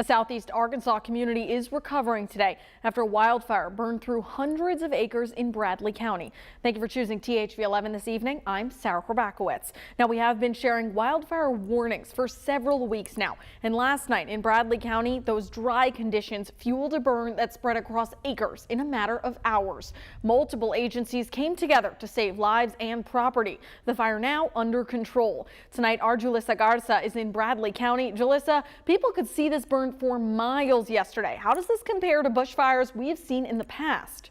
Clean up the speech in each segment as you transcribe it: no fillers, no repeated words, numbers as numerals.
A southeast Arkansas community is recovering today after a wildfire burned through hundreds of acres in Bradley County. Thank you for choosing THV 11 this evening. I'm Sarah Korbakowitz. Now, we have been sharing wildfire warnings for several weeks now. And last night in Bradley County, those dry conditions fueled a burn that spread across acres in a matter of hours. Multiple agencies came together to save lives and property. The fire now under control. Tonight, our Julissa Garza is in Bradley County. Julissa, people could see this burn for miles yesterday. How does this compare to bushfires we have seen in the past?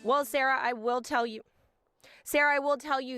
Well, Sarah, I will tell you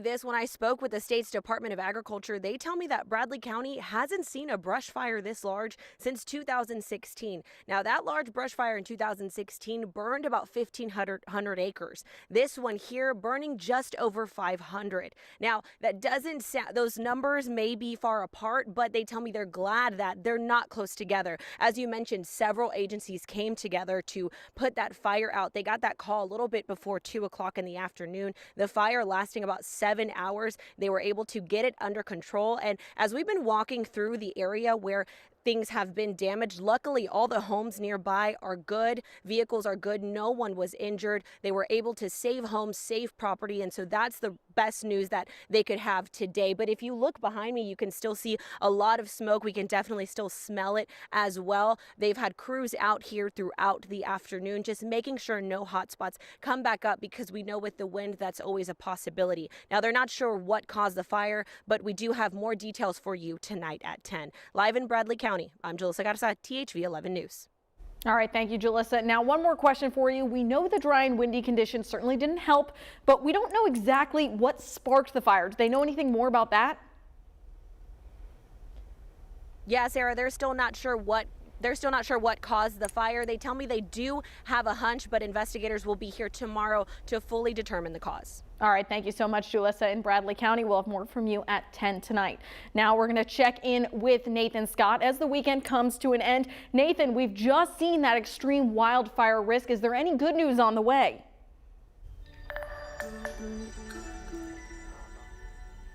this. When I spoke with the state's Department of Agriculture, they tell me that Bradley County hasn't seen a brush fire this large since 2016. Now, that large brush fire in 2016 burned about 1,500 acres. This one here burning just over 500. Now, that doesn't sound, those numbers may be far apart, but they tell me they're glad that they're not close together. As you mentioned, several agencies came together to put that fire out. They got that call a little bit before 2 o'clock in the afternoon. The fire lasting about 7 hours. They were able to get it under control. And as we've been walking through the area where things have been damaged, luckily all the homes nearby are good. Vehicles are good. No one was injured. They were able to save homes, save property. And so that's the best news that they could have today. But if you look behind me, you can still see a lot of smoke. We can definitely still smell it as well. They've had crews out here throughout the afternoon, just making sure no hot spots come back up, because we know with the wind, that's always a possibility. Now, they're not sure what caused the fire, but we do have more details for you tonight at 10. Live in Bradley County, I'm Julissa Garza, THV 11 News. All right, thank you, Julissa. Now, one more question for you. We know the dry and windy conditions certainly didn't help, but we don't know exactly what sparked the fire. Do they know anything more about that? Yeah, Sarah, they're still not sure what caused the fire. They tell me they do have a hunch, but investigators will be here tomorrow to fully determine the cause. All right, thank you so much, Julissa in Bradley County. We'll have more from you at 10 tonight. Now we're going to check in with Nathan Scott as the weekend comes to an end. Nathan, we've just seen that extreme wildfire risk. Is there any good news on the way?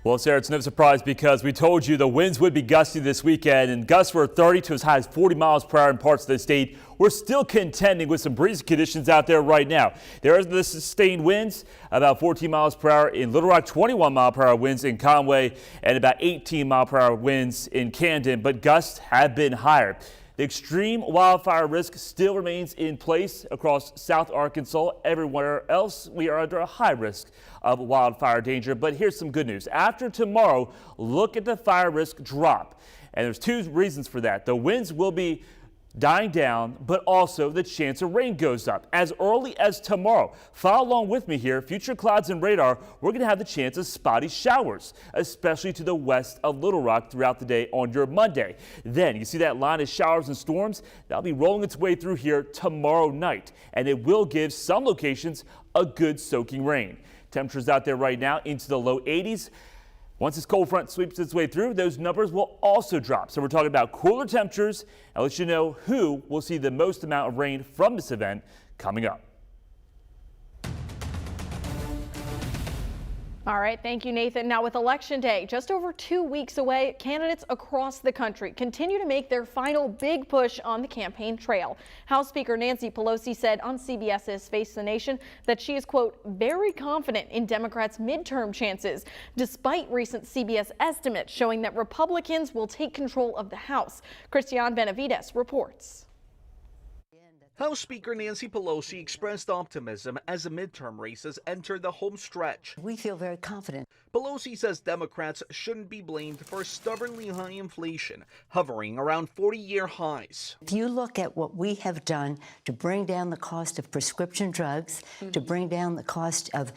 Well, Sarah, it's no surprise because we told you the winds would be gusty this weekend, and gusts were 30 to as high as 40 miles per hour in parts of the state. We're still contending with some breezy conditions out there right now. There are the sustained winds, about 14 miles per hour in Little Rock, 21 mile per hour winds in Conway, and about 18 mile per hour winds in Camden, but gusts have been higher. The extreme wildfire risk still remains in place across South Arkansas. Everywhere else, we are under a high risk of wildfire danger. But here's some good news. After tomorrow, look at the fire risk drop. And there's two reasons for that. The winds will be dying down, but also the chance of rain goes up as early as tomorrow. Follow along with me here. Future clouds and radar, we're going to have the chance of spotty showers, especially to the west of Little Rock throughout the day on your Monday. Then you see that line of showers and storms that'll be rolling its way through here tomorrow night, and it will give some locations a good soaking rain. Temperatures out there right now into the low 80s. Once this cold front sweeps its way through, those numbers will also drop. So we're talking about cooler temperatures. I'll let you know who will see the most amount of rain from this event coming up. All right, thank you, Nathan. Now, with Election Day just over 2 weeks away, candidates across the country continue to make their final big push on the campaign trail. House Speaker Nancy Pelosi said on CBS's Face the Nation that she is, quote, very confident in Democrats' midterm chances, despite recent CBS estimates showing that Republicans will take control of the House. Christian Benavides reports. House Speaker Nancy Pelosi expressed optimism as the midterm races enter the home stretch. We feel very confident. Pelosi says Democrats shouldn't be blamed for stubbornly high inflation, hovering around 40-year highs. If you look at what we have done to bring down the cost of prescription drugs, to bring down the cost of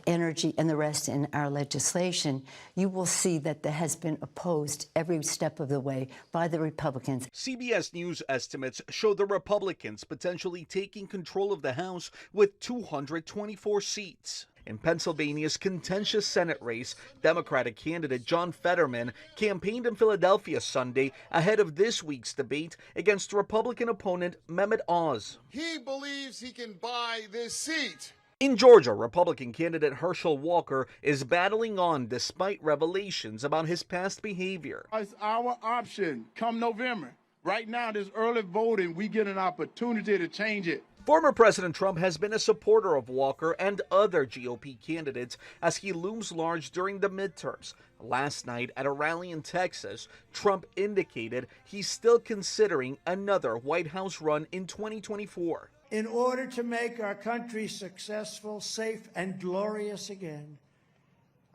energy and the rest in our legislation, you will see that that has been opposed every step of the way by the Republicans. CBS News estimates show the Republicans potentially taking control of the House with 224 seats. In Pennsylvania's contentious Senate race, Democratic candidate John Fetterman campaigned in Philadelphia Sunday ahead of this week's debate against Republican opponent Mehmet Oz. He believes he can buy this seat. In Georgia, Republican candidate Herschel Walker is battling on despite revelations about his past behavior. It's our option come November. Right now, this early voting, we get an opportunity to change it. Former President Trump has been a supporter of Walker and other GOP candidates as he looms large during the midterms. Last night at a rally in Texas, Trump indicated he's still considering another White House run in 2024. In order to make our country successful, safe, and glorious again,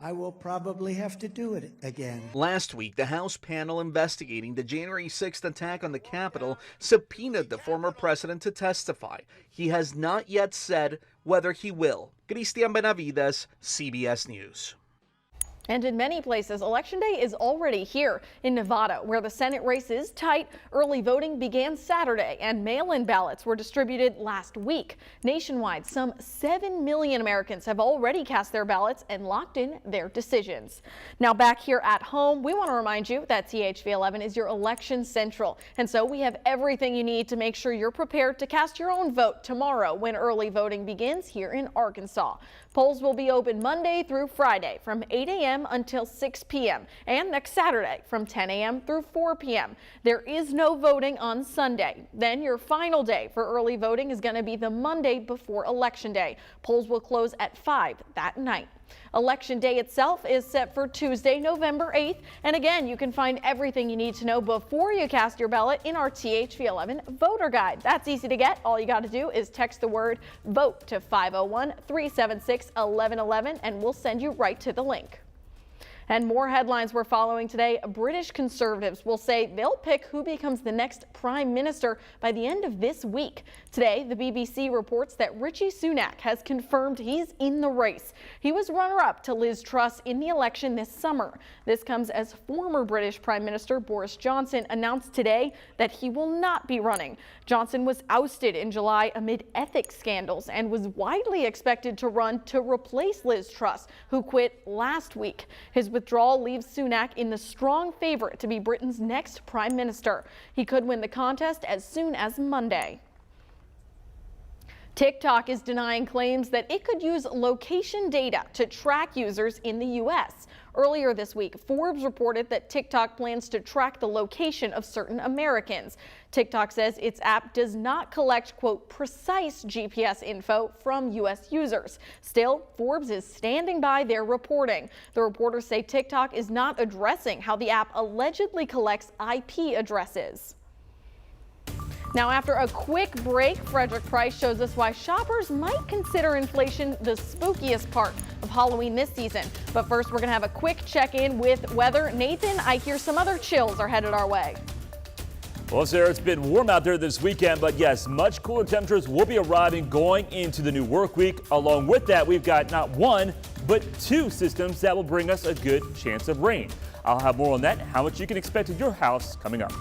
I will probably have to do it again. Last week, the House panel investigating the January 6th attack on the Capitol subpoenaed the former president to testify. He has not yet said whether he will. Cristian Benavides, CBS News. And in many places, Election Day is already here. In Nevada, where the Senate race is tight, early voting began Saturday and mail-in ballots were distributed last week. Nationwide, some 7 million Americans have already cast their ballots and locked in their decisions. Now back here at home, we want to remind you that THV11 is your election central. And so we have everything you need to make sure you're prepared to cast your own vote tomorrow when early voting begins here in Arkansas. Polls will be open Monday through Friday from 8 a.m. until 6 p.m. and next Saturday from 10 a.m. through 4 p.m. There is no voting on Sunday. Then your final day for early voting is going to be the Monday before Election Day. Polls will close at 5 that night. Election Day itself is set for Tuesday, November 8th. And again, you can find everything you need to know before you cast your ballot in our THV11 voter guide. That's easy to get. All you got to do is text the word VOTE to 501-376-1111 and we'll send you right to the link. And more headlines we're following today. British conservatives will say they'll pick who becomes the next prime minister by the end of this week. Today, the BBC reports that Rishi Sunak has confirmed he's in the race. He was runner-up to Liz Truss in the election this summer. This comes as former British Prime Minister Boris Johnson announced today that he will not be running. Johnson was ousted in July amid ethics scandals and was widely expected to run to replace Liz Truss, who quit last week. His withdrawal leaves Sunak in the strong favorite to be Britain's next prime minister. He could win the contest as soon as Monday. TikTok is denying claims that it could use location data to track users in the U.S. Earlier this week, Forbes reported that TikTok plans to track the location of certain Americans. TikTok says its app does not collect, quote, precise GPS info from U.S. users. Still, Forbes is standing by their reporting. The reporters say TikTok is not addressing how the app allegedly collects IP addresses. Now, after a quick break, Frederick Price shows us why shoppers might consider inflation the spookiest part of Halloween this season. But first, we're going to have a quick check-in with weather. Nathan, I hear some other chills are headed our way. Well, Sarah, it's been warm out there this weekend, but yes, much cooler temperatures will be arriving going into the new work week. Along with that, we've got not one, but two systems that will bring us a good chance of rain. I'll have more on that, how much you can expect at your house coming up.